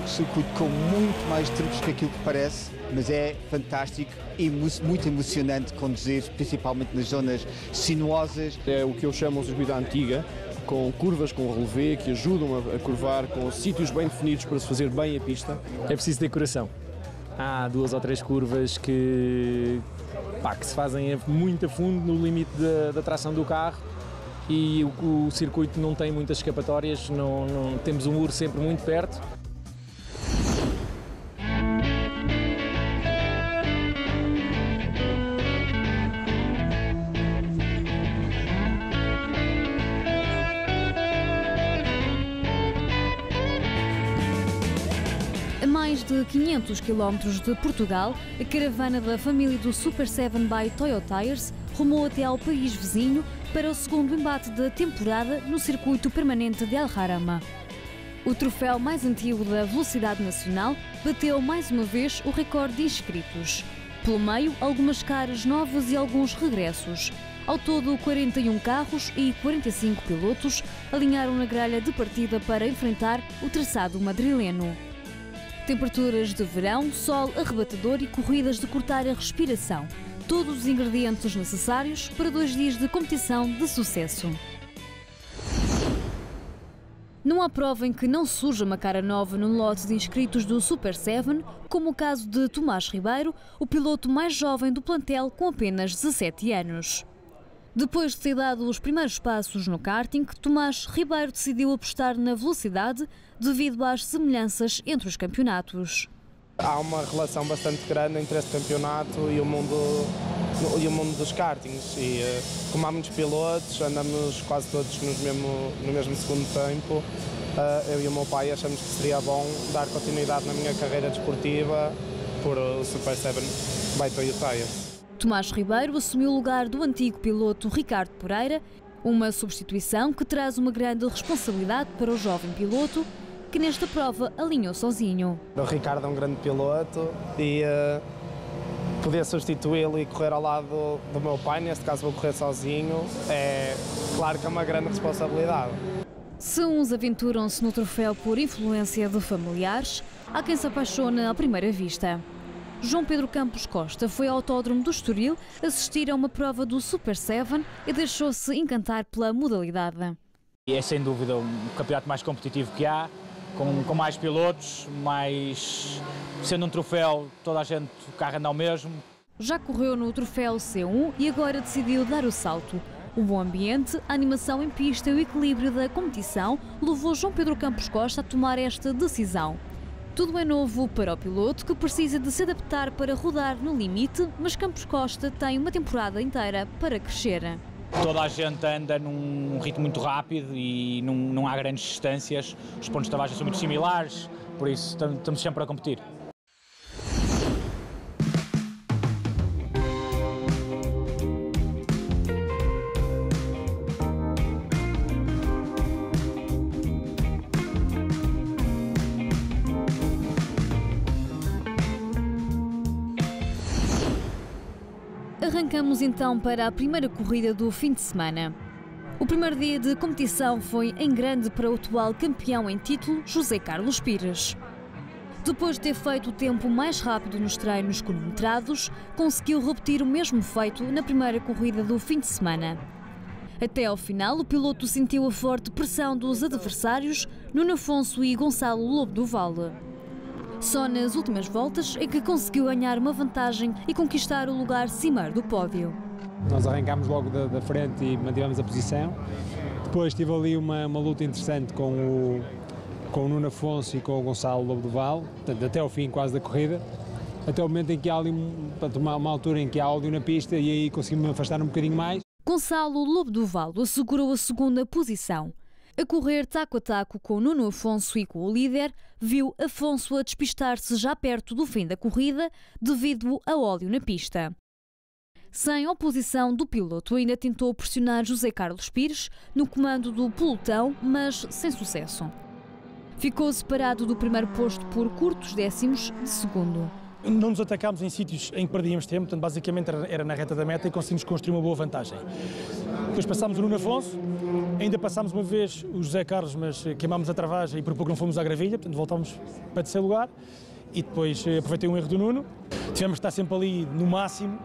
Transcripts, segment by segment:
um circuito com muito mais truques que aquilo que parece, mas é fantástico e muito emocionante conduzir, principalmente nas zonas sinuosas. É o que eu chamo um circuito antiga, com curvas com relevê que ajudam a curvar, com sítios bem definidos para se fazer bem a pista. É preciso ter coração. Há 2 ou 3 curvas que se fazem muito a fundo no limite da tração do carro e o circuito não tem muitas escapatórias, não temos um muro sempre muito perto. A mais de 500 km de Portugal, a caravana da família do Super 7 by Toyo Tires rumou até ao país vizinho para o segundo embate da temporada no circuito permanente de Alhama. O troféu mais antigo da velocidade nacional bateu mais uma vez o recorde de inscritos. Pelo meio, algumas caras novas e alguns regressos. Ao todo, 41 carros e 45 pilotos alinharam na grelha de partida para enfrentar o traçado madrileno. Temperaturas de verão, sol arrebatador e corridas de cortar a respiração. Todos os ingredientes necessários para 2 dias de competição de sucesso. Não há prova em que não surja uma cara nova no lote de inscritos do Super 7, como o caso de Tomás Ribeiro, o piloto mais jovem do plantel com apenas 17 anos. Depois de ter dado os primeiros passos no karting, Tomás Ribeiro decidiu apostar na velocidade devido às semelhanças entre os campeonatos. Há uma relação bastante grande entre este campeonato e o mundo dos kartings e como há muitos pilotos, andamos quase todos no mesmo segundo tempo, eu e o meu pai achamos que seria bom dar continuidade na minha carreira desportiva por o Super 7 by Toyo Tires. Tomás Ribeiro assumiu o lugar do antigo piloto Ricardo Pereira, uma substituição que traz uma grande responsabilidade para o jovem piloto, que nesta prova alinhou sozinho. O Ricardo é um grande piloto e poder substituí-lo e correr ao lado do meu pai, neste caso vou correr sozinho, é claro que é uma grande responsabilidade. Se uns aventuram-se no troféu por influência de familiares, há quem se apaixone à primeira vista. João Pedro Campos Costa foi ao Autódromo do Estoril assistir a uma prova do Super 7 e deixou-se encantar pela modalidade. É sem dúvida o campeonato mais competitivo que há, com mais pilotos, sendo um troféu, toda a gente, o carro anda ao mesmo. Já correu no troféu C1 e agora decidiu dar o salto. O bom ambiente, a animação em pista e o equilíbrio da competição levou João Pedro Campos Costa a tomar esta decisão. Tudo é novo para o piloto, que precisa de se adaptar para rodar no limite, mas Campos Costa tem uma temporada inteira para crescer. Toda a gente anda num ritmo muito rápido e não há grandes distâncias, os pontos de baixa são muito similares, por isso estamos sempre a competir. Arrancamos então para a primeira corrida do fim de semana. O primeiro dia de competição foi em grande para o atual campeão em título, José Carlos Pires. Depois de ter feito o tempo mais rápido nos treinos cronometrados, conseguiu repetir o mesmo feito na primeira corrida do fim de semana. Até ao final, o piloto sentiu a forte pressão dos adversários, Nuno Afonso e Gonçalo Lobo do Vale. Só nas últimas voltas é que conseguiu ganhar uma vantagem e conquistar o lugar cimeiro do pódio. Nós arrancámos logo da frente e mantivemos a posição. Depois tive ali uma luta interessante com o Nuno Afonso e com o Gonçalo Lobo do Vale, portanto, até ao fim quase da corrida, até o momento em que há ali uma altura em que há áudio na pista e aí consegui-me afastar um bocadinho mais. Gonçalo Lobo do Vale assegurou a segunda posição. A correr taco a taco com Nuno Afonso e com o líder, viu Afonso a despistar-se já perto do fim da corrida devido ao óleo na pista. Sem oposição do piloto, ainda tentou pressionar José Carlos Pires no comando do pelotão, mas sem sucesso. Ficou separado do primeiro posto por curtos décimos de segundo. Não nos atacámos em sítios em que perdíamos tempo, portanto, basicamente era na reta da meta e conseguimos construir uma boa vantagem. Depois passámos o Nuno Afonso, ainda passámos uma vez o José Carlos, mas queimámos a travagem e por pouco não fomos à gravilha, portanto voltámos para o terceiro lugar e depois aproveitei um erro do Nuno. Tivemos que estar sempre ali no máximo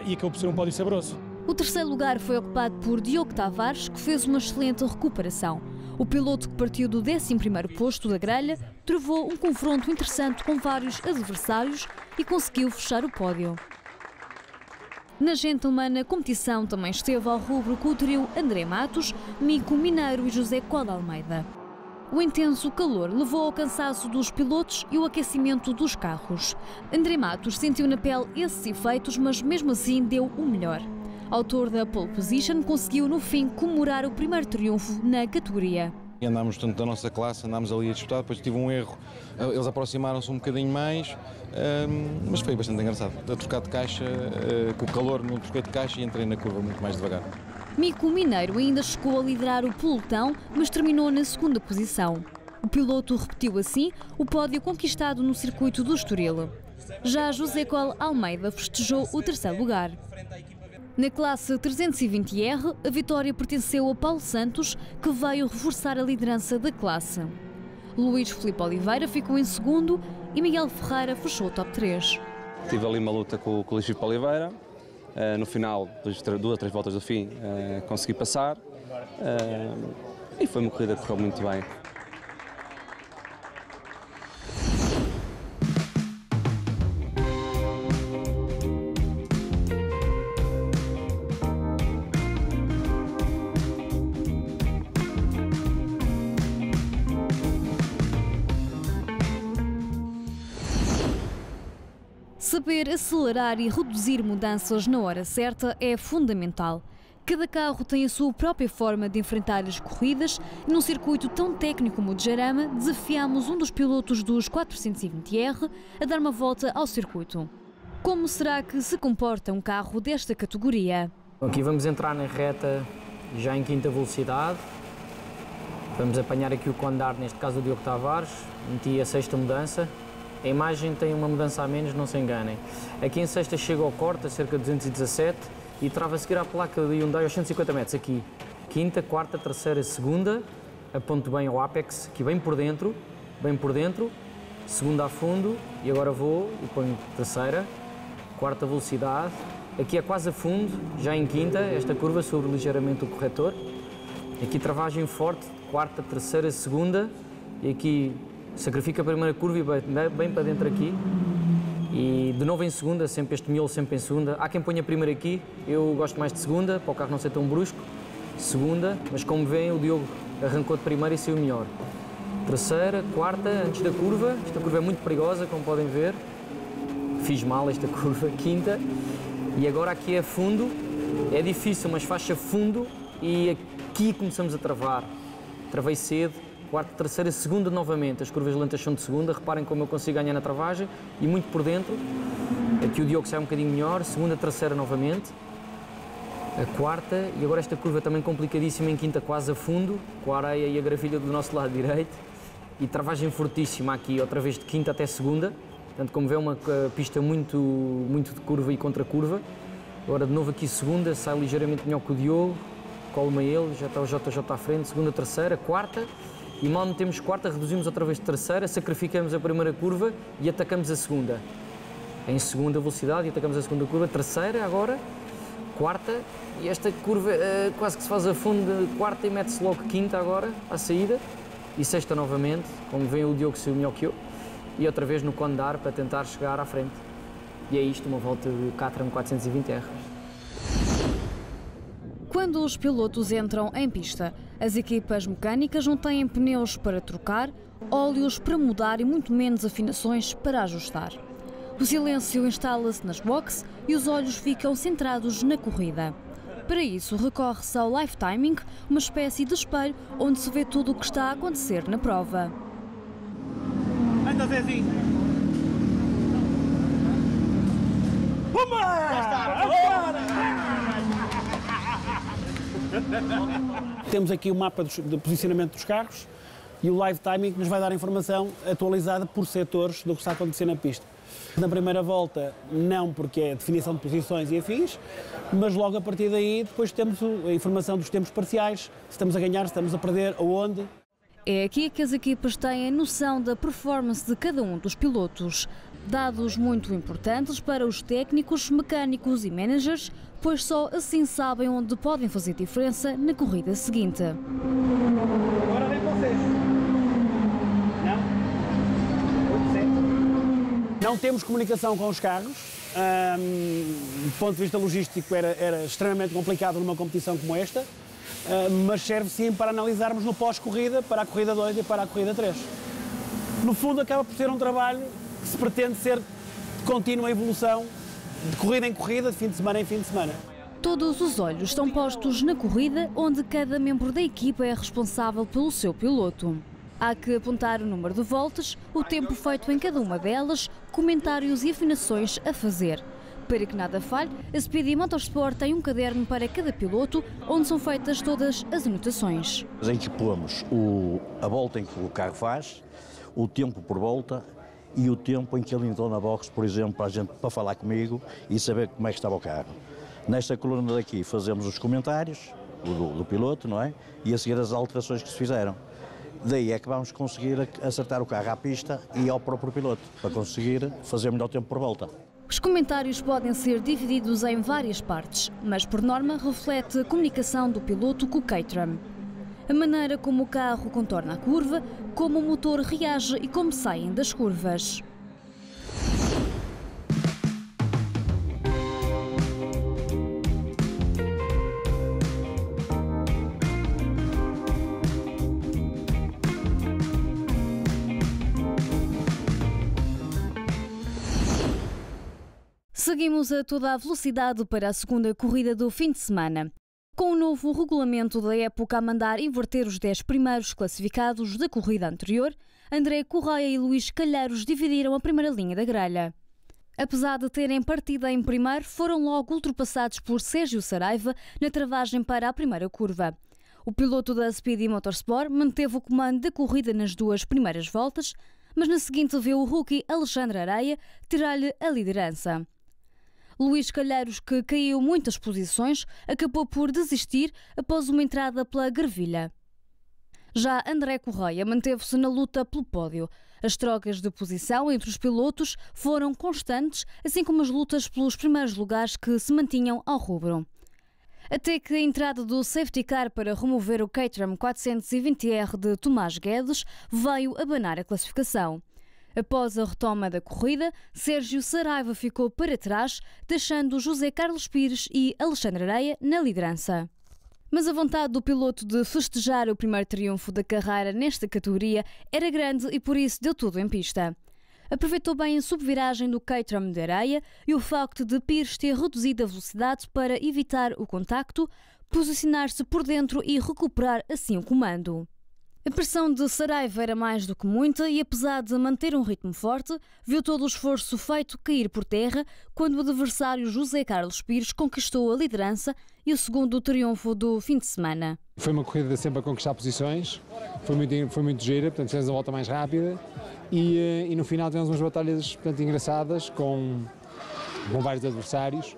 e acabou por ser um pódio saboroso. O terceiro lugar foi ocupado por Diogo Tavares, que fez uma excelente recuperação. O piloto que partiu do 11º posto da grelha travou um confronto interessante com vários adversários e conseguiu fechar o pódio. Na gentleman, a competição também esteve ao rubro com o trio André Matos, Mico Mineiro e José Coda Almeida. O intenso calor levou ao cansaço dos pilotos e o aquecimento dos carros. André Matos sentiu na pele esses efeitos, mas mesmo assim deu o melhor. Autor da pole position, conseguiu no fim comemorar o primeiro triunfo na categoria. Andámos tanto da nossa classe, andámos ali a disputar, depois tive um erro, eles aproximaram-se um bocadinho mais, mas foi bastante engraçado. A trocar de caixa, com o calor não troquei de caixa e entrei na curva muito mais devagar. Mico Mineiro ainda chegou a liderar o pelotão, mas terminou na segunda posição. O piloto repetiu assim o pódio conquistado no circuito do Estoril. Já José Coda Almeida festejou o terceiro lugar. Na classe 320R, a vitória pertenceu a Paulo Santos, que veio reforçar a liderança da classe. Luís Filipe Oliveira ficou em segundo e Miguel Ferreira fechou o top 3. Tive ali uma luta com o Luís Filipe Oliveira. No final, depois de 2 ou 3 voltas do fim, consegui passar. E foi uma corrida que correu muito bem. Saber acelerar e reduzir mudanças na hora certa é fundamental. Cada carro tem a sua própria forma de enfrentar as corridas e num circuito tão técnico como o de Jarama, desafiámos um dos pilotos dos 420R a dar uma volta ao circuito. Como será que se comporta um carro desta categoria? Aqui vamos entrar na reta já em quinta velocidade. Vamos apanhar aqui o Condar, neste caso o Diogo Tavares, meti a sexta mudança. A imagem tem uma mudança a menos, não se enganem. Aqui em sexta chega ao corte, a cerca de 217, e trava a seguir à placa de Hyundai aos 150 metros. Aqui, quinta, quarta, terceira, segunda, aponto bem ao Apex, aqui bem por dentro, segunda a fundo, e agora vou e ponho terceira, quarta velocidade, aqui é quase a fundo, já em quinta, esta curva sobre ligeiramente o corretor, aqui travagem forte, quarta, terceira, segunda, e aqui sacrifica a primeira curva e bem para dentro aqui. E de novo em segunda, sempre este miolo sempre em segunda. Há quem ponha primeiro aqui, eu gosto mais de segunda, para o carro não ser tão brusco. Segunda, mas como veem o Diogo arrancou de primeira e saiu melhor. Terceira, quarta, antes da curva. Esta curva é muito perigosa, como podem ver. Fiz mal esta curva. Quinta. E agora aqui é fundo. É difícil, mas faixa fundo. E aqui começamos a travar. Travei cedo. Quarta, terceira, segunda novamente. As curvas lentas são de segunda. Reparem como eu consigo ganhar na travagem. E muito por dentro. Aqui o Diogo sai um bocadinho melhor. Segunda, terceira novamente. A quarta. E agora esta curva também complicadíssima em quinta, quase a fundo. Com a areia e a gravilha do nosso lado direito. E travagem fortíssima aqui, outra vez de quinta até segunda. Portanto, como vê, é uma pista muito de curva e contra curva. Agora de novo aqui segunda. Sai ligeiramente melhor que o Diogo. Colo-me a ele. Já está o JJ à frente. Segunda, terceira, quarta. E mal metemos quarta, reduzimos outra vez de terceira, sacrificamos a primeira curva e atacamos a segunda. Em segunda velocidade e atacamos a segunda curva, terceira agora, quarta, e esta curva quase que se faz a fundo de quarta e mete-se logo quinta agora, à saída, e sexta novamente, como vem o Diogo saiu melhor que eu, e outra vez no Condar para tentar chegar à frente. E é isto, uma volta de Caterham 420R. Quando os pilotos entram em pista, as equipas mecânicas não têm pneus para trocar, óleos para mudar e muito menos afinações para ajustar. O silêncio instala-se nas boxes e os olhos ficam centrados na corrida. Para isso, recorre-se ao live timing, uma espécie de espelho onde se vê tudo o que está a acontecer na prova. Anda, Zezinho! Já está! Temos aqui o mapa de posicionamento dos carros e o live timing que nos vai dar informação atualizada por setores do que está a acontecer na pista. Na primeira volta, não, porque é definição de posições e afins, mas logo a partir daí depois temos a informação dos tempos parciais, se estamos a ganhar, se estamos a perder, aonde. É aqui que as equipas têm a noção da performance de cada um dos pilotos. Dados muito importantes para os técnicos, mecânicos e managers, pois só assim sabem onde podem fazer diferença na corrida seguinte. Agora vem vocês. Não temos comunicação com os carros. Do ponto de vista logístico era extremamente complicado numa competição como esta, mas serve sim para analisarmos no pós-corrida, para a corrida 2 e para a corrida 3. No fundo acaba por ser um trabalho que se pretende ser de contínua evolução, de corrida em corrida, de fim de semana em fim de semana. Todos os olhos estão postos na corrida, onde cada membro da equipa é responsável pelo seu piloto. Há que apontar o número de voltas, o tempo feito em cada uma delas, comentários e afinações a fazer. Para que nada falhe, a Speedy Motorsport tem um caderno para cada piloto, onde são feitas todas as anotações. Em que pomos a volta em que o carro faz, o tempo por volta e o tempo em que ele entrou na box, por exemplo, para falar comigo e saber como é que estava o carro. Nesta coluna daqui fazemos os comentários do piloto, não é? E a seguir as alterações que se fizeram. Daí é que vamos conseguir acertar o carro à pista e ao próprio piloto, para conseguir fazer melhor tempo por volta. Os comentários podem ser divididos em várias partes, mas por norma reflete a comunicação do piloto com o Caterham. A maneira como o carro contorna a curva, como o motor reage e como saem das curvas. Seguimos a toda a velocidade para a segunda corrida do fim de semana. Com o novo regulamento da época a mandar inverter os 10 primeiros classificados da corrida anterior, André Correia e Luís Calheiros dividiram a primeira linha da grelha. Apesar de terem partido em primeiro, foram logo ultrapassados por Sérgio Saraiva na travagem para a primeira curva. O piloto da Speedy Motorsport manteve o comando da corrida nas duas primeiras voltas, mas na seguinte viu o rookie Alexandre Areia tirar-lhe a liderança. Luís Calheiros, que caiu muitas posições, acabou por desistir após uma entrada pela Grevilha. Já André Correia manteve-se na luta pelo pódio. As trocas de posição entre os pilotos foram constantes, assim como as lutas pelos primeiros lugares que se mantinham ao rubro. Até que a entrada do safety car para remover o Caterham 420R de Tomás Guedes veio abanar a classificação. Após a retoma da corrida, Sérgio Saraiva ficou para trás, deixando José Carlos Pires e Alexandre Areia na liderança. Mas a vontade do piloto de festejar o primeiro triunfo da carreira nesta categoria era grande e por isso deu tudo em pista. Aproveitou bem a subviragem do Caterham de Areia e o facto de Pires ter reduzido a velocidade para evitar o contacto, posicionar-se por dentro e recuperar assim o comando. A pressão de Saraiva era mais do que muita e, apesar de manter um ritmo forte, viu todo o esforço feito cair por terra quando o adversário José Carlos Pires conquistou a liderança e o segundo triunfo do fim de semana. Foi uma corrida sempre a conquistar posições, foi muito gira, portanto fizemos a volta mais rápida e no final tivemos umas batalhas, portanto, engraçadas com vários adversários.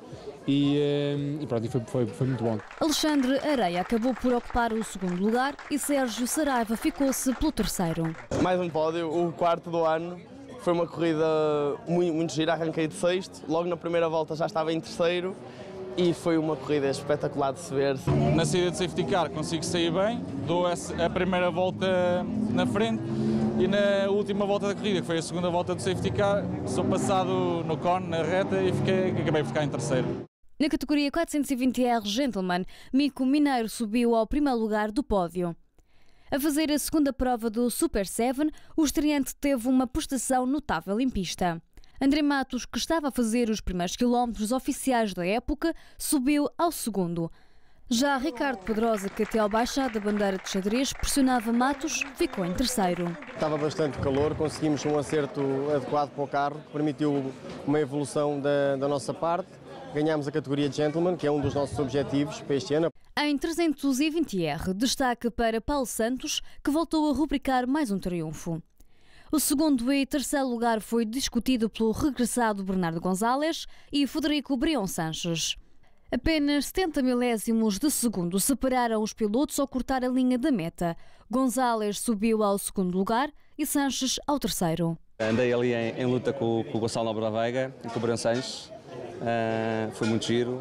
E pronto, foi muito bom. Alexandre Areia acabou por ocupar o segundo lugar e Sérgio Saraiva ficou-se pelo terceiro. Mais um pódio, o quarto do ano. Foi uma corrida muito gira, arranquei de sexto, logo na primeira volta já estava em terceiro e foi uma corrida espetacular de se ver. Na saída de safety car consigo sair bem, dou a primeira volta na frente e na última volta da corrida, que foi a segunda volta do safety car, sou passado no cone, na reta e acabei por ficar em terceiro. Na categoria 420R Gentleman, Mico Mineiro subiu ao primeiro lugar do pódio. A fazer a segunda prova do Super 7, o estreante teve uma prestação notável em pista. André Matos, que estava a fazer os primeiros quilómetros oficiais da época, subiu ao segundo. Já Ricardo Pedrosa, que até ao baixar da bandeira de xadrez pressionava Matos, ficou em terceiro. Estava bastante calor, conseguimos um acerto adequado para o carro, que permitiu uma evolução da nossa parte. Ganhámos a categoria Gentleman, que é um dos nossos objetivos para este ano. Em 320R, destaque para Paulo Santos, que voltou a rubricar mais um triunfo. O segundo e terceiro lugar foi discutido pelo regressado Bernardo Gonzalez e Frederico Brion Sanches. Apenas 70 milésimos de segundo separaram os pilotos ao cortar a linha da meta. Gonzalez subiu ao segundo lugar e Sanches ao terceiro. Andei ali em luta com o Gonçalo Nobre da Veiga e com o Brion Sanches. Foi muito giro.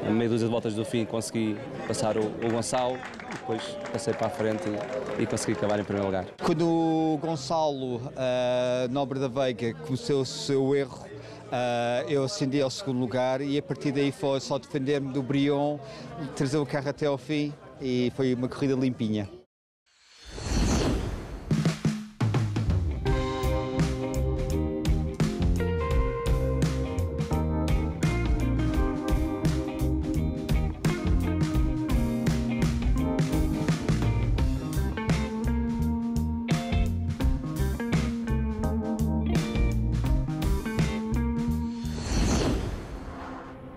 A meia dúzia de voltas do fim consegui passar o Gonçalo, depois passei para a frente e consegui acabar em primeiro lugar. Quando o Gonçalo Nobre da Veiga começou o seu erro, eu ascendi ao segundo lugar e a partir daí foi só defender-me do Brion, trazer o carro até ao fim e foi uma corrida limpinha.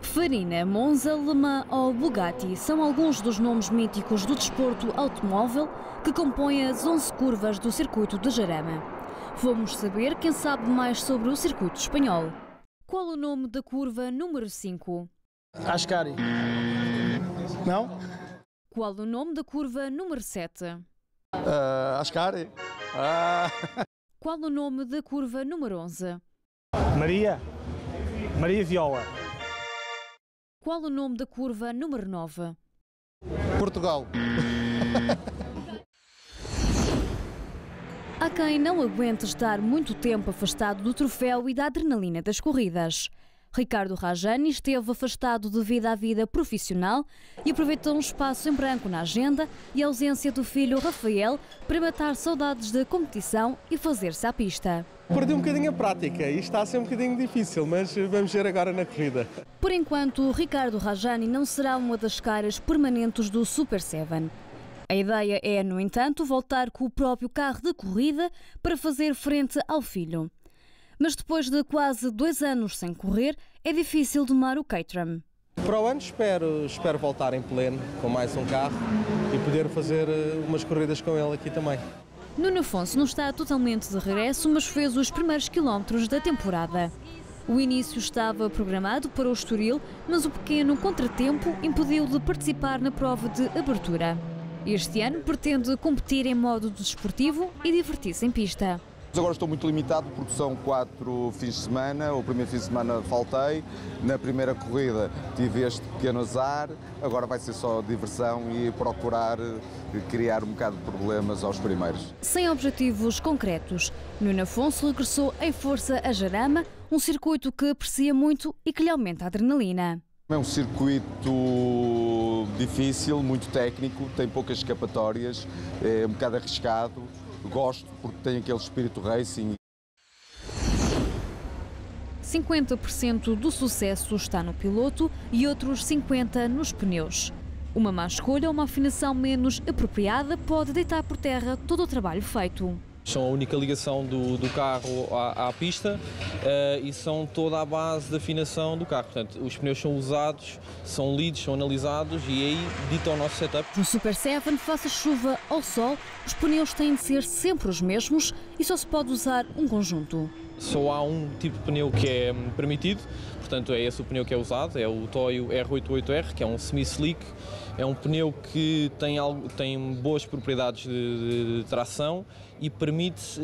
Farina, Monza, Le Mans ou Bugatti são alguns dos nomes míticos do desporto automóvel que compõem as 11 curvas do circuito de Jarama. Vamos saber quem sabe mais sobre o circuito espanhol. Qual o nome da curva número 5? Ascari. Não? Qual o nome da curva número 7? Ascari. Qual o nome da curva número 11? Maria Viola. Qual o nome da curva número 9? Portugal. Há quem não aguente estar muito tempo afastado do troféu e da adrenalina das corridas. Ricardo Rajani esteve afastado devido à vida profissional e aproveitou um espaço em branco na agenda e a ausência do filho Rafael para matar saudades da competição e fazer-se à pista. Perdi um bocadinho a prática e está a ser um bocadinho difícil, mas vamos ver agora na corrida. Por enquanto, Ricardo Rajani não será uma das caras permanentes do Super 7. A ideia é, no entanto, voltar com o próprio carro de corrida para fazer frente ao filho. Mas depois de quase 2 anos sem correr, é difícil domar o Caterham. Para o ano espero voltar em pleno com mais um carro e poder fazer umas corridas com ele aqui também. Nuno Afonso não está totalmente de regresso, mas fez os primeiros quilómetros da temporada. O início estava programado para o Estoril, mas o pequeno contratempo impediu de participar na prova de abertura. Este ano pretende competir em modo desportivo e divertir-se em pista. Agora estou muito limitado porque são 4 fins de semana. O primeiro fim de semana faltei, na primeira corrida tive este pequeno azar, agora vai ser só diversão e procurar criar um bocado de problemas aos primeiros. Sem objetivos concretos, Nuno Afonso regressou em força a Jarama, um circuito que aprecia muito e que lhe aumenta a adrenalina. É um circuito difícil, muito técnico, tem poucas escapatórias, é um bocado arriscado. Gosto porque tem aquele espírito racing. 50% do sucesso está no piloto e outros 50% nos pneus. Uma má escolha ou uma afinação menos apropriada pode deitar por terra todo o trabalho feito. São a única ligação do carro à pista e são toda a base da afinação do carro. Portanto, os pneus são usados, são lidos, são analisados e aí dita o nosso setup. No Super 7, faça chuva ou sol, os pneus têm de ser sempre os mesmos e só se pode usar um conjunto. Só há um tipo de pneu que é permitido, portanto é esse o pneu que é usado, é o Toyo R88R, que é um semi-slick. É um pneu que tem boas propriedades de tração e permite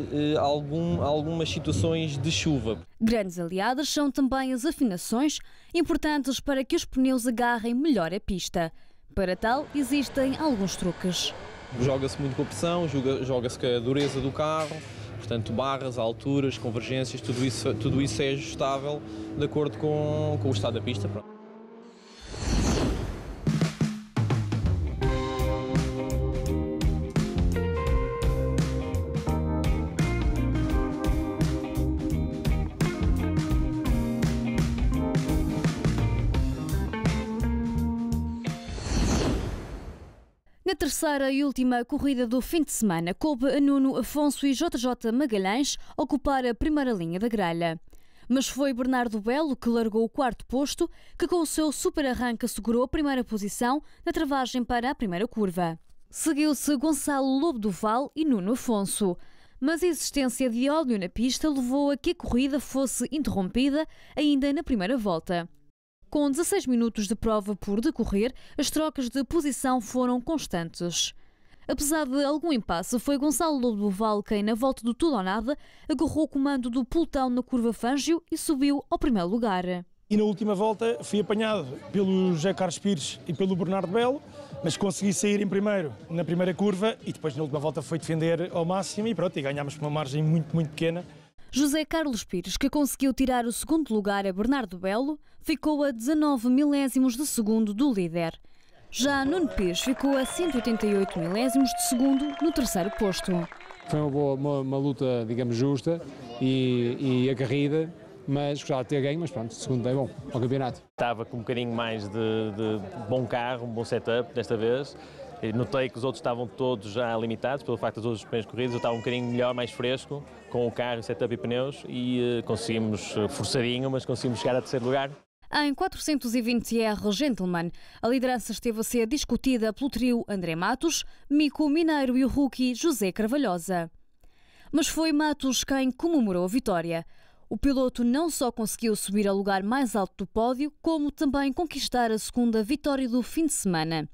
algumas situações de chuva. Grandes aliadas são também as afinações, importantes para que os pneus agarrem melhor a pista. Para tal, existem alguns truques. Joga-se muito com a pressão, joga-se com a dureza do carro, portanto barras, alturas, convergências, tudo isso é ajustável de acordo com o estado da pista. Na terceira e última corrida do fim de semana, coube a Nuno Afonso e JJ Magalhães ocupar a primeira linha da grelha. Mas foi Bernardo Belo que largou o 4º posto, que com o seu super arranque assegurou a primeira posição na travagem para a primeira curva. Seguiu-se Gonçalo Lobo do Val e Nuno Afonso. mas a existência de óleo na pista levou a que a corrida fosse interrompida ainda na primeira volta. Com 16 minutos de prova por decorrer, as trocas de posição foram constantes. Apesar de algum impasse, foi Gonçalo Lobo do Vale quem, na volta do tudo ou nada, agarrou o comando do pelotão na curva Fangio e subiu ao primeiro lugar. E na última volta fui apanhado pelo José Carlos Pires e pelo Bernardo Belo, mas consegui sair em primeiro na primeira curva e depois na última volta foi defender ao máximo e pronto, e ganhámos por uma margem muito pequena. José Carlos Pires, que conseguiu tirar o segundo lugar a Bernardo Belo, ficou a 19 milésimos de segundo do líder. Já Nuno Pires ficou a 188 milésimos de segundo no terceiro posto. Foi uma luta, digamos, justa e aguerrida, mas gostava de ter ganho, mas pronto, segundo é bom ao campeonato. Estava com um bocadinho mais de bom carro, um bom setup desta vez. Notei que os outros estavam todos já limitados, pelo facto das outras primeiras corridas, eu estava um bocadinho melhor, mais fresco, com o carro, setup e pneus, e conseguimos, forçadinho, mas conseguimos chegar a terceiro lugar. Em 420R Gentleman, a liderança esteve a ser discutida pelo trio André Matos, Mico Mineiro e o rookie José Carvalhosa. Mas foi Matos quem comemorou a vitória. O piloto não só conseguiu subir ao lugar mais alto do pódio, como também conquistar a segunda vitória do fim de semana.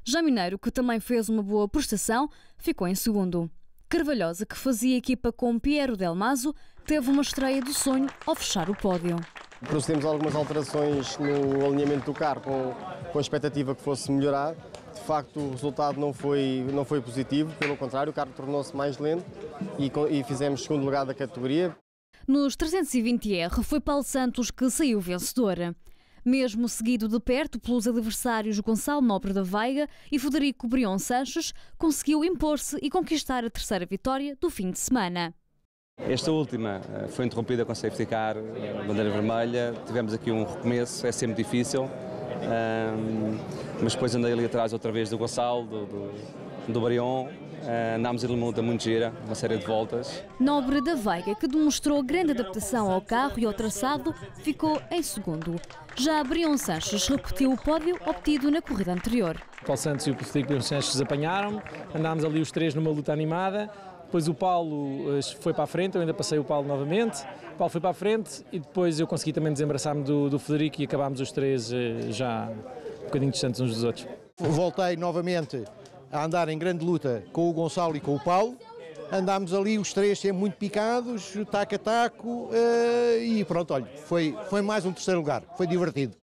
Já Mineiro, que também fez uma boa prestação, ficou em segundo. Carvalhosa, que fazia equipa com Piero Del Maso, teve uma estreia do sonho ao fechar o pódio. Procedemos algumas alterações no alinhamento do carro com a expectativa que fosse melhorar. De facto, o resultado não foi positivo, pelo contrário, o carro tornou-se mais lento e fizemos segundo lugar da categoria. Nos 320R foi Paulo Santos que saiu vencedor. Mesmo seguido de perto pelos adversários Gonçalo Nobre da Veiga e Frederico Brion Sanches, conseguiu impor-se e conquistar a terceira vitória do fim de semana. Esta última foi interrompida com safety car, bandeira vermelha, tivemos aqui um recomeço, é sempre difícil, mas depois andei ali atrás outra vez do Gonçalo, do Brion, andámos em uma luta muito gira, uma série de voltas. Nobre da Veiga, que demonstrou grande adaptação ao carro e ao traçado, ficou em segundo. Já Brion Sanches repetiu o pódio obtido na corrida anterior. Paulo Santos e o Frederico Brion Sanches apanharam, andámos ali os três numa luta animada. Depois o Paulo foi para a frente, eu ainda passei o Paulo novamente. O Paulo foi para a frente e depois eu consegui também desembaraçar-me do Frederico e acabámos os três já um bocadinho distantes uns dos outros. Voltei novamente a andar em grande luta com o Gonçalo e com o Paulo. Andámos ali os três sempre muito picados, taco a taco, e pronto, olha, foi mais um terceiro lugar, foi divertido.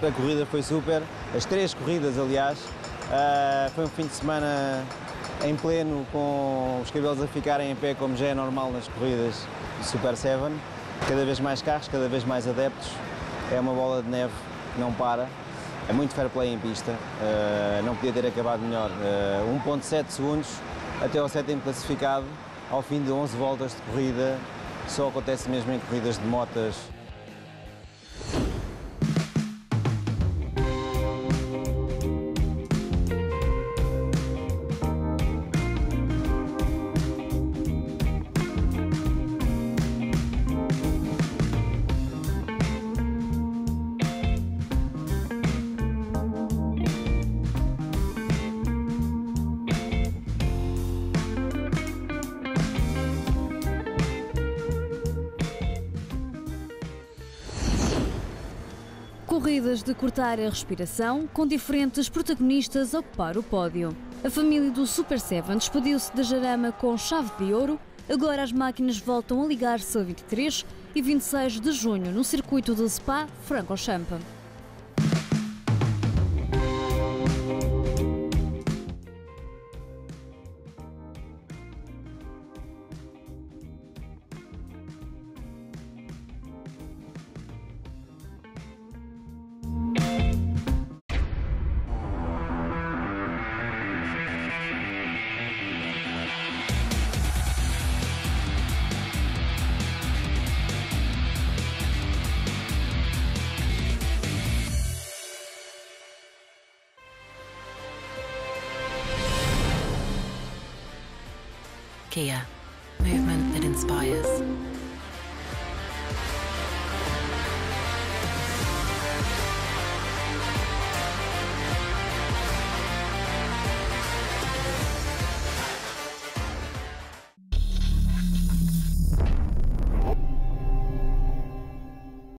A corrida foi super, as três corridas aliás, foi um fim de semana em pleno com os cabelos a ficarem em pé como já é normal nas corridas do Super 7, cada vez mais carros, cada vez mais adeptos, é uma bola de neve que não para, é muito fair play em pista, não podia ter acabado melhor, 1.7 segundos até ao sétimo classificado, ao fim de 11 voltas de corrida, só acontece mesmo em corridas de motas. Corridas de cortar a respiração, com diferentes protagonistas a ocupar o pódio. A família do Super 7 despediu-se da Jarama com chave de ouro. Agora as máquinas voltam a ligar-se a 23 e 26 de junho no circuito de Spa-Francorchamps. Kia. Movement that inspires.